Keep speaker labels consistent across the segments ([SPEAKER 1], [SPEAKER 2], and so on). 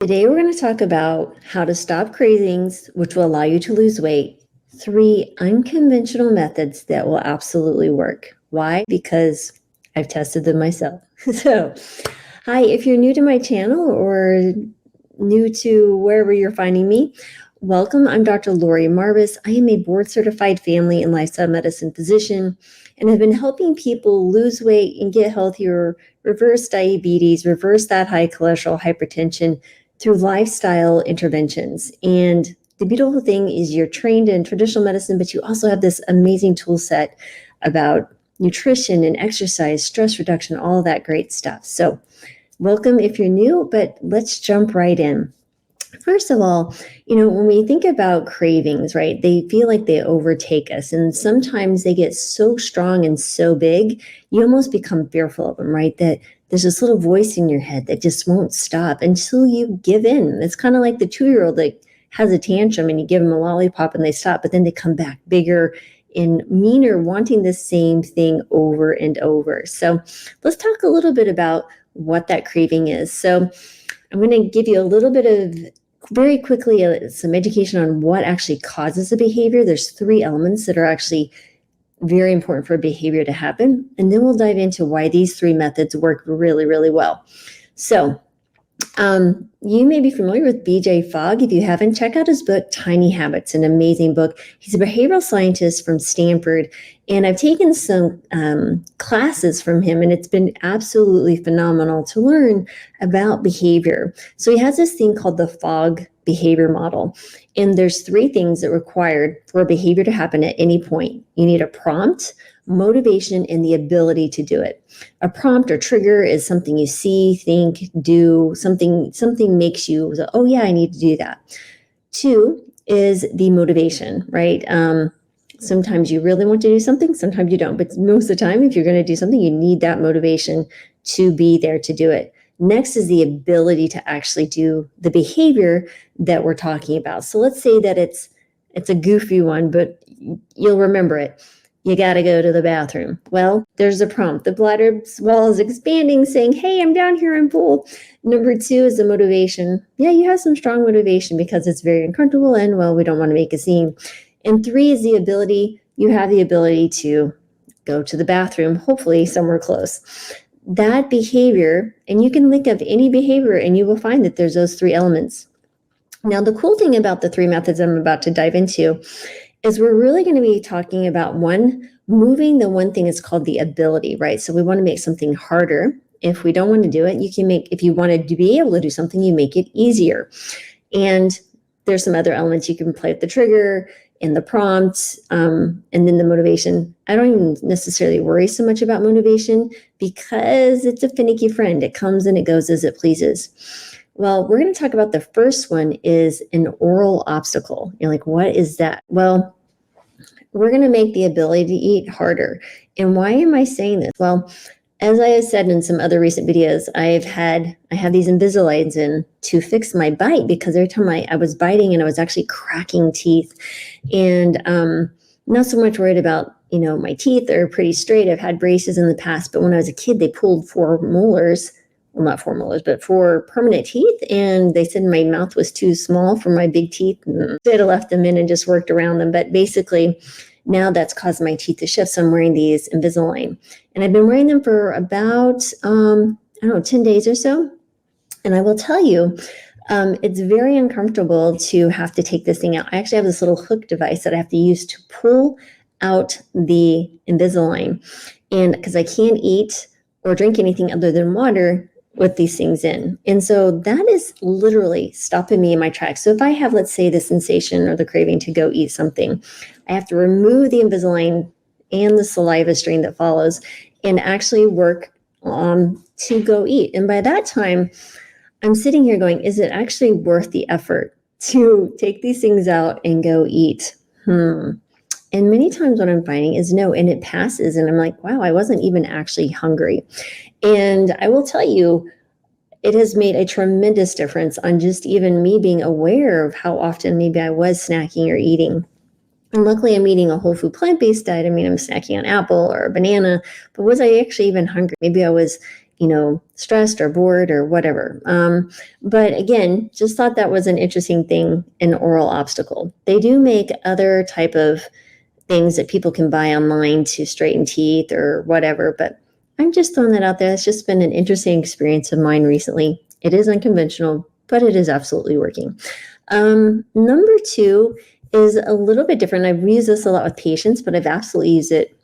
[SPEAKER 1] Today, we're going to talk about how to stop cravings, which will allow you to lose weight. 3 unconventional methods that will absolutely work. Why? Because I've tested them myself. So, hi, if you're new to my channel or new to wherever you're finding me, welcome. I'm Dr. Lori Marvis. I am a board-certified family and lifestyle medicine physician, and have been helping people lose weight and get healthier, reverse diabetes, reverse that high cholesterol, hypertension, through lifestyle interventions. And the beautiful thing is you're trained in traditional medicine, but you also have this amazing tool set about nutrition and exercise, stress reduction, all of that great stuff. So welcome if you're new, but let's jump right in. First of all, when we think about cravings, right, they feel like they overtake us. And sometimes they get so strong and so big, you almost become fearful of them, right? That there's this little voice in your head that just won't stop until you give in. It's kind of like the 2-year-old that has a tantrum and you give them a lollipop and they stop, but then they come back bigger and meaner, wanting the same thing over and over. So let's talk a little bit about what that craving is. So I'm going to give you a little bit of, very quickly, some education on what actually causes a behavior. There's 3 elements that are actually very important for a behavior to happen. And then we'll dive into why these 3 methods work really, really well. So you may be familiar with BJ Fogg. If you haven't, check out his book, Tiny Habits, an amazing book. He's a behavioral scientist from Stanford, and I've taken some classes from him, and it's been absolutely phenomenal to learn about behavior. So he has this thing called the Fogg behavior model, and there's 3 things that are required for a behavior to happen at any point. You need a prompt, motivation, and the ability to do it. A prompt or trigger is something you see, think, do, something makes you, oh yeah, I need to do that. 2 is the motivation, right? Sometimes you really want to do something, sometimes you don't, but most of the time, if you're going to do something, you need that motivation to be there to do it. Next is the ability to actually do the behavior that we're talking about. So let's say that it's a goofy one, but you'll remember it. You got to go to the bathroom. Well, there's a prompt. The bladder wall is expanding, saying, hey, I'm down here, I'm full. Number 2 is the motivation. Yeah, you have some strong motivation because it's very uncomfortable and, well, we don't want to make a scene. And 3 is the ability. You have the ability to go to the bathroom, hopefully somewhere close. That behavior, and you can think of any behavior and you will find that there's those 3 elements. Now, the cool thing about the 3 methods I'm about to dive into is we're really going to be talking about moving the one thing is called the ability, right? So we want to make something harder. If we don't want to do it, if you wanted to be able to do something, you make it easier. And there's some other elements you can play with the trigger and the prompts, and then the motivation. I don't even necessarily worry so much about motivation because it's a finicky friend. It comes and it goes as it pleases. Well, we're going to talk about the first one is an oral obstacle. You're like, what is that? Well, we're going to make the ability to eat harder. And why am I saying this? Well, as I have said in some other recent videos, I have these Invisaligns in to fix my bite because every time I was biting and I was actually cracking teeth, and not so much worried about, my teeth are pretty straight. I've had braces in the past, but when I was a kid, they pulled 4 molars. Well, not 4 molars, but 4 permanent teeth. And they said my mouth was too small for my big teeth. I'd have left them in and just worked around them. But basically, now that's caused my teeth to shift. So I'm wearing these Invisalign. And I've been wearing them for about, 10 days or so. And I will tell you, it's very uncomfortable to have to take this thing out. I actually have this little hook device that I have to use to pull out the Invisalign. And because I can't eat or drink anything other than water with these things in. And so that is literally stopping me in my tracks. So if I have, let's say, the sensation or the craving to go eat something, I have to remove the Invisalign and the saliva stream that follows and actually work on to go eat. And by that time, I'm sitting here going, is it actually worth the effort to take these things out and go eat? And many times what I'm finding is no, and it passes. And I'm like, wow, I wasn't even actually hungry. And I will tell you, it has made a tremendous difference on just even me being aware of how often maybe I was snacking or eating. And luckily I'm eating a whole food plant-based diet. I mean, I'm snacking on apple or a banana, but was I actually even hungry? Maybe I was stressed or bored or whatever. But again, just thought that was an interesting thing, an oral obstacle. They do make other type of things that people can buy online to straighten teeth or whatever, but I'm just throwing that out there. It's just been an interesting experience of mine recently. It is unconventional, but it is absolutely working. Number two is a little bit different. I've used this a lot with patients, but I've absolutely used it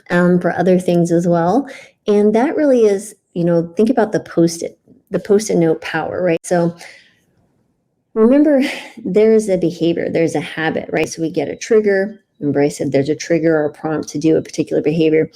[SPEAKER 1] for other things as well. And that really is, think about the post-it note power, right? So remember, there's a behavior, there's a habit, right? So we get a trigger. Remember, I said there's a trigger or a prompt to do a particular behavior.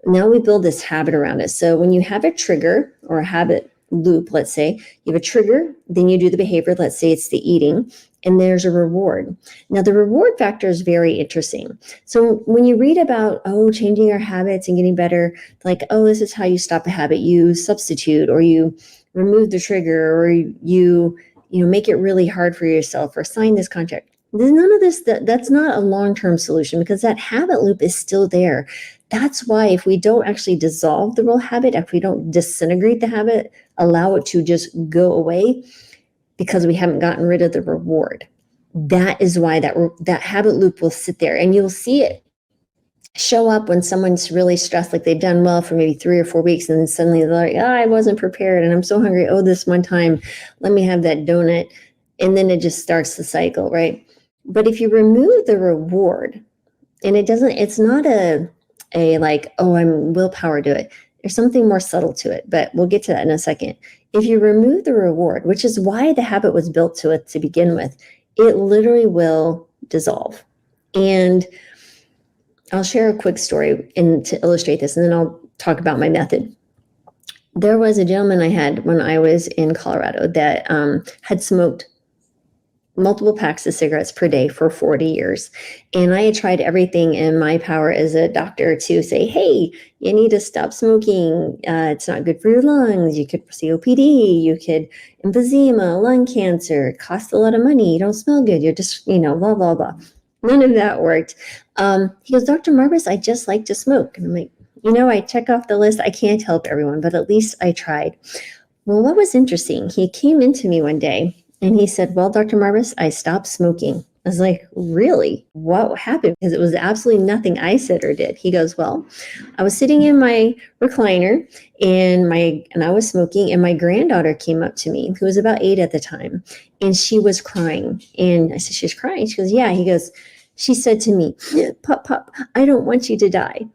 [SPEAKER 1] Now we build this habit around it. So when you have a trigger or a habit loop, let's say you have a trigger, then you do the behavior, let's say it's the eating, and there's a reward. Now the reward factor is very interesting. So when you read about, changing our habits and getting better, like, this is how you stop a habit, you substitute or you remove the trigger or you make it really hard for yourself or sign this contract. There's none of this. That's not a long-term solution because that habit loop is still there. That's why if we don't actually dissolve the real habit, if we don't disintegrate the habit, allow it to just go away because we haven't gotten rid of the reward, that is why that habit loop will sit there, and you'll see it show up when someone's really stressed, like they've done well for maybe 3 or 4 weeks, and then suddenly they're like, I wasn't prepared and I'm so hungry. This one time, let me have that donut. And then it just starts the cycle, right? But if you remove the reward, and it's not a like, I'm willpower to it. There's something more subtle to it, but we'll get to that in a second. If you remove the reward, which is why the habit was built to begin with, it literally will dissolve. And I'll share a quick story to illustrate this, and then I'll talk about my method. There was a gentleman I had when I was in Colorado that had smoked multiple packs of cigarettes per day for 40 years. And I had tried everything in my power as a doctor to say, hey, you need to stop smoking. It's not good for your lungs. You could COPD, you could emphysema, lung cancer, it costs a lot of money. You don't smell good. You're just, blah, blah, blah. None of that worked. He goes, Dr. Marbus, I just like to smoke. And I'm like, I check off the list. I can't help everyone, but at least I tried. Well, what was interesting, he came into me one day and he said, well, Dr. Marbus, I stopped smoking. I was like, really? What happened? Because it was absolutely nothing I said or did. He goes, well, I was sitting in my recliner and I was smoking, and my granddaughter came up to me, who was about 8 at the time, and she was crying. And I said, she's crying? She goes, yeah. He goes, she said to me, Pop, I don't want you to die.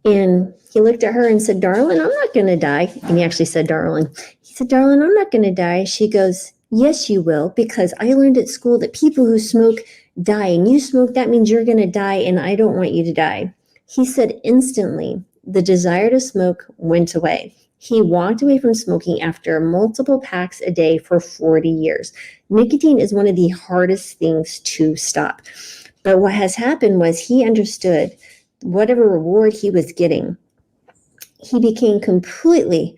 [SPEAKER 1] And he looked at her and said, darling, I'm not going to die. And he actually said, darling. He said, darling, I'm not going to die. She goes, yes, you will, because I learned at school that people who smoke die, and you smoke, that means you're going to die, and I don't want you to die. He said instantly, the desire to smoke went away. He walked away from smoking after multiple packs a day for 40 years. Nicotine is one of the hardest things to stop. But what has happened was he understood whatever reward he was getting. He became completely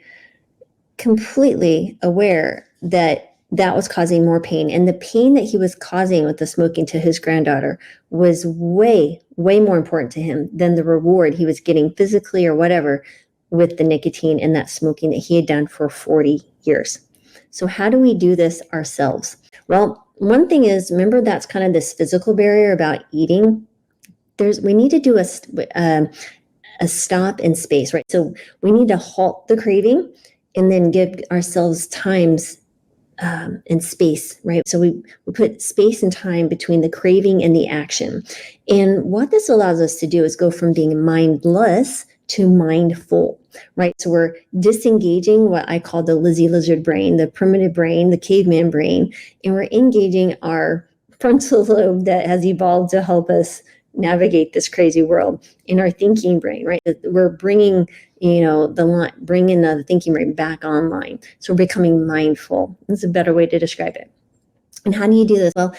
[SPEAKER 1] aware that was causing more pain. And the pain that he was causing with the smoking to his granddaughter was way, way more important to him than the reward he was getting physically or whatever with the nicotine and that smoking that he had done for 40 years. So how do we do this ourselves? Well, one thing is, remember, that's kind of this physical barrier about eating. We need to do a stop in space, right? So we need to halt the craving and then give ourselves times and space, right? So we put space and time between the craving and the action. And what this allows us to do is go from being mindless to mindful, right? So we're disengaging what I call the Lizzie lizard brain, the primitive brain, the caveman brain, and we're engaging our frontal lobe that has evolved to help us navigate this crazy world in our thinking brain, right? We're bringing, bringing the thinking brain back online. So we're becoming mindful. That's a better way to describe it. And how do you do this? Well,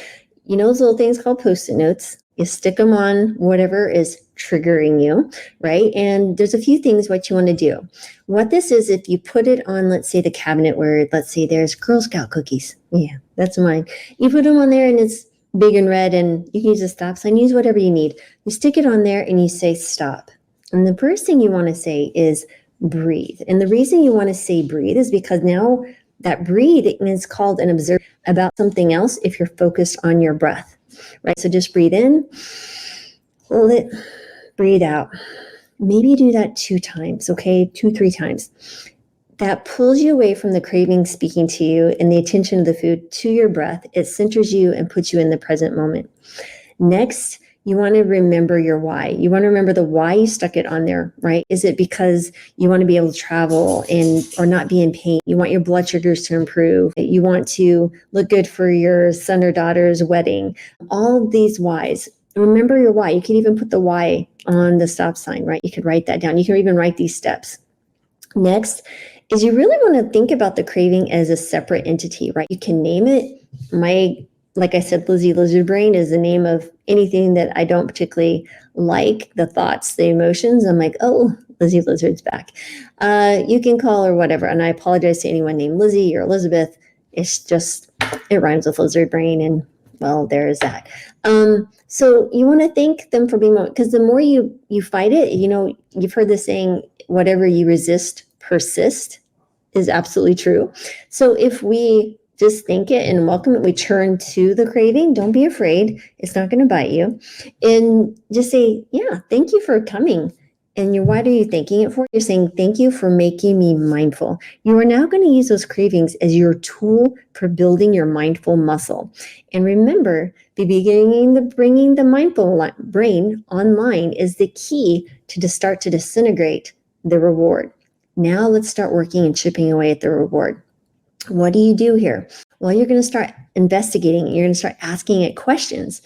[SPEAKER 1] those little things called Post-it notes. You stick them on whatever is triggering you, right? And there's a few things what you want to do. What this is, if you put it on, let's say, the cabinet where, let's say, there's Girl Scout cookies. Yeah, that's mine. You put them on there and it's big and red, and you can use a stop sign, use whatever you need. You stick it on there and you say stop. And the first thing you want to say is breathe. And the reason you want to say breathe is because now that breathe is called an observe about something else if you're focused on your breath, right? So just breathe in, hold it, breathe out. Maybe do that 2 times, okay? 2, 3 times. That pulls you away from the craving speaking to you and the attention of the food to your breath. It centers you and puts you in the present moment. Next, you want to remember your why. You want to remember the why you stuck it on there, right? Is it because you want to be able to travel and or not be in pain? You want your blood sugars to improve. You want to look good for your son or daughter's wedding. All of these whys. Remember your why. You can even put the why on the stop sign, right? You could write that down. You can even write these steps. Next is you really want to think about the craving as a separate entity, right? You can name it. Like I said, Lizzie Lizard Brain is the name of anything that I don't particularly like, the thoughts, the emotions. I'm like, oh, Lizzie Lizard's back. You can call her whatever. And I apologize to anyone named Lizzie or Elizabeth. It's just, it rhymes with Lizard Brain. And well, there is that. So you want to thank them for being, because the more you fight it, you've heard the saying, whatever you resist, persist, is absolutely true. So if we just think it and welcome it, we turn to the craving. Don't be afraid. It's not going to bite you. And just say, yeah, thank you for coming. And what are you thanking it for? You're saying, thank you for making me mindful. You are now going to use those cravings as your tool for building your mindful muscle. And remember, bringing the mindful brain online is the key to start to disintegrate the reward. Now let's start working and chipping away at the reward. What do you do here? Well, you're going to start investigating. You're going to start asking it questions,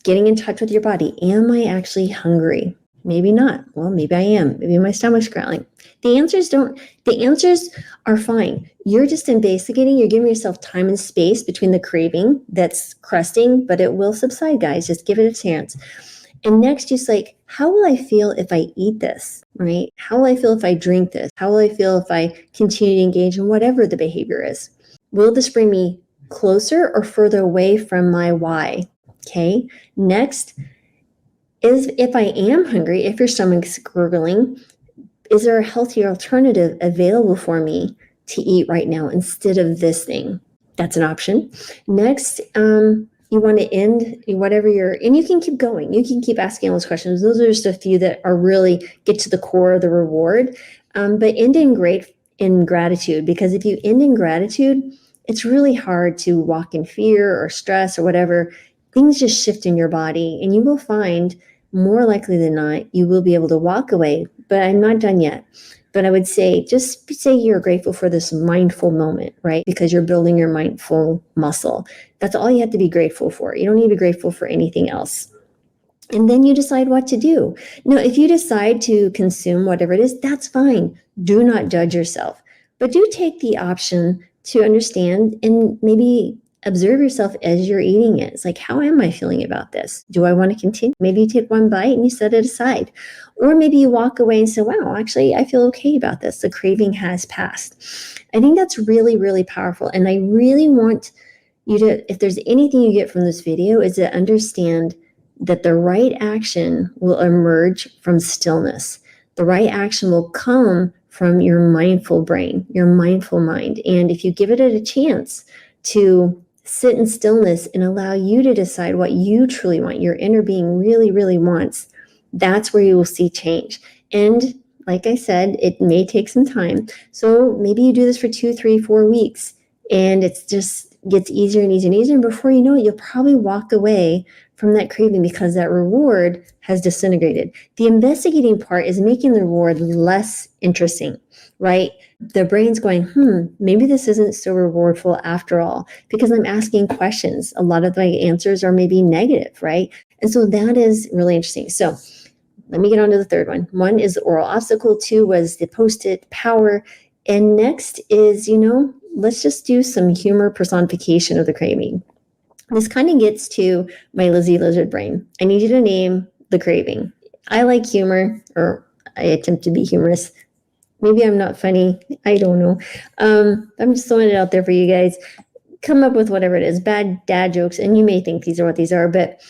[SPEAKER 1] getting in touch with your body. Am I actually hungry? Maybe not. Well, maybe I am. Maybe my stomach's growling. The answers are fine. You're just investigating. You're giving yourself time and space between the craving that's crusting, but it will subside, guys. Just give it a chance. And next, just like, how will I feel if I eat this, right? How will I feel if I drink this? How will I feel if I continue to engage in whatever the behavior is? Will this bring me closer or further away from my why? Okay. Next is, if I am hungry, if your stomach's gurgling, is there a healthier alternative available for me to eat right now instead of this thing? That's an option. Next, you want to end whatever and you can keep going. You can keep asking those questions. Those are just a few that are really get to the core of the reward. But end in gratitude, because if you end in gratitude, it's really hard to walk in fear or stress or whatever. Things just shift in your body, and you will find more likely than not, you will be able to walk away. But I'm not done yet. But I would say, just say you're grateful for this mindful moment, right? Because you're building your mindful muscle. That's all you have to be grateful for. You don't need to be grateful for anything else. And then you decide what to do. Now, if you decide to consume whatever it is, that's fine. Do not judge yourself. But do take the option to understand and maybe observe yourself as you're eating it. It's like, how am I feeling about this? Do I want to continue? Maybe you take one bite and you set it aside. Or maybe you walk away and say, wow, actually, I feel okay about this. The craving has passed. I think that's really, really powerful. And I really want you to, if there's anything you get from this video, is to understand that the right action will emerge from stillness. The right action will come from your mindful brain, your mindful mind. And if you give it a chance to sit in stillness and allow you to decide what you truly want, your inner being really, really wants, that's where you will see change. And like I said, it may take some time. So maybe you do this for 2, 3, 4 weeks, and it's just gets easier and easier and easier. And before you know it, you'll probably walk away from that craving because that reward has disintegrated. The investigating part is making the reward less interesting, right? The brain's going, maybe this isn't so rewardful after all, because I'm asking questions. A lot of my answers are maybe negative, right? And so that is really interesting. So let me get on to the third one. 1 is the oral obstacle. 2 was the post-it power. And next is, let's just do some humor personification of the craving. This kind of gets to my Lizzie Lizard Brain. I need you to name the craving. I like humor, or I attempt to be humorous. Maybe I'm not funny. I don't know. I'm just throwing it out there for you guys. Come up with whatever it is, bad dad jokes, and you may think these are what these are, but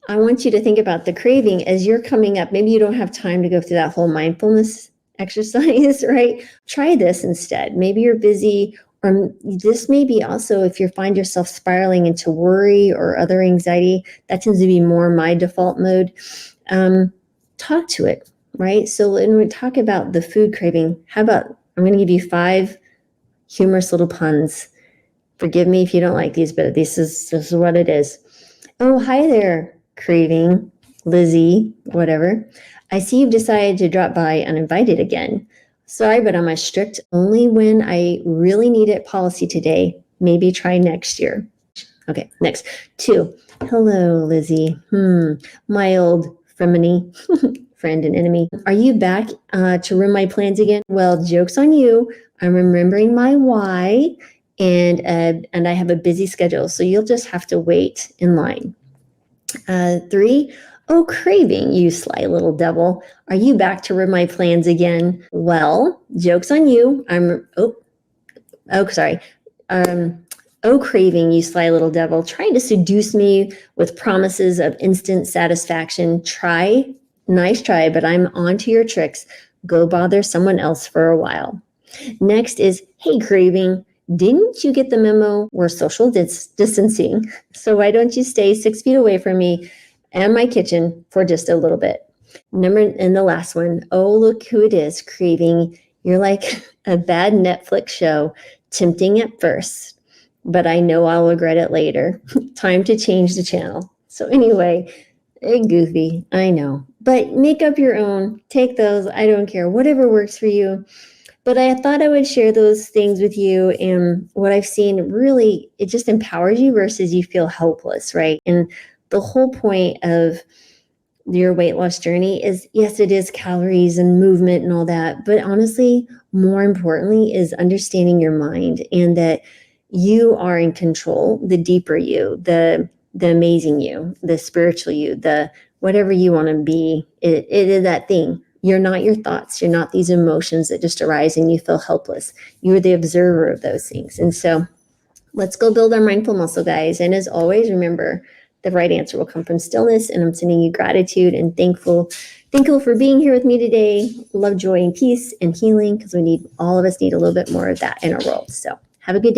[SPEAKER 1] I want you to think about the craving as you're coming up. Maybe you don't have time to go through that whole mindfulness exercise, right? Try this instead. Maybe you're busy, or this may be also if you find yourself spiraling into worry or other anxiety. That tends to be more my default mode. Talk to it, right? So when we talk about the food craving, how about I'm going to give you 5 humorous little puns. Forgive me if you don't like these, but this is what it is. Oh, hi there, Craving, Lizzie, whatever. I see you've decided to drop by uninvited again. Sorry, but on my strict only when I really need it policy today. Maybe try next year. Okay, next. 2. Hello, Lizzie. My old frenemy, friend and enemy. Are you back to ruin my plans again? Well, joke's on you. I'm remembering my why, and I have a busy schedule, so you'll just have to wait in line. 3. Oh, Craving, you sly little devil. Are you back to ruin my plans again? Well, joke's on you. Sorry. Oh, Craving, you sly little devil, trying to seduce me with promises of instant satisfaction. Nice try, but I'm on to your tricks. Go bother someone else for a while. Next is, hey, Craving, didn't you get the memo? We're social distancing, so why don't you stay 6 feet away from me and my kitchen for just a little bit? And the last one, oh, look who it is, Craving. You're like a bad Netflix show, tempting at first, but I know I'll regret it later. Time to change the channel. So anyway, goofy, I know. But make up your own. Take those. I don't care. Whatever works for you. But I thought I would share those things with you. And what I've seen really, it just empowers you versus you feel helpless, right? And the whole point of your weight loss journey is, yes, it is calories and movement and all that. But honestly, more importantly, is understanding your mind and that you are in control, the deeper you, the amazing you, the spiritual you, the whatever you want to be. It is that thing. You're not your thoughts. You're not these emotions that just arise and you feel helpless. You're the observer of those things. And so let's go build our mindful muscle, guys. And as always, remember, the right answer will come from stillness. And I'm sending you gratitude and thankful for being here with me today. Love, joy, and peace and healing, because all of us need a little bit more of that in our world. So have a good day.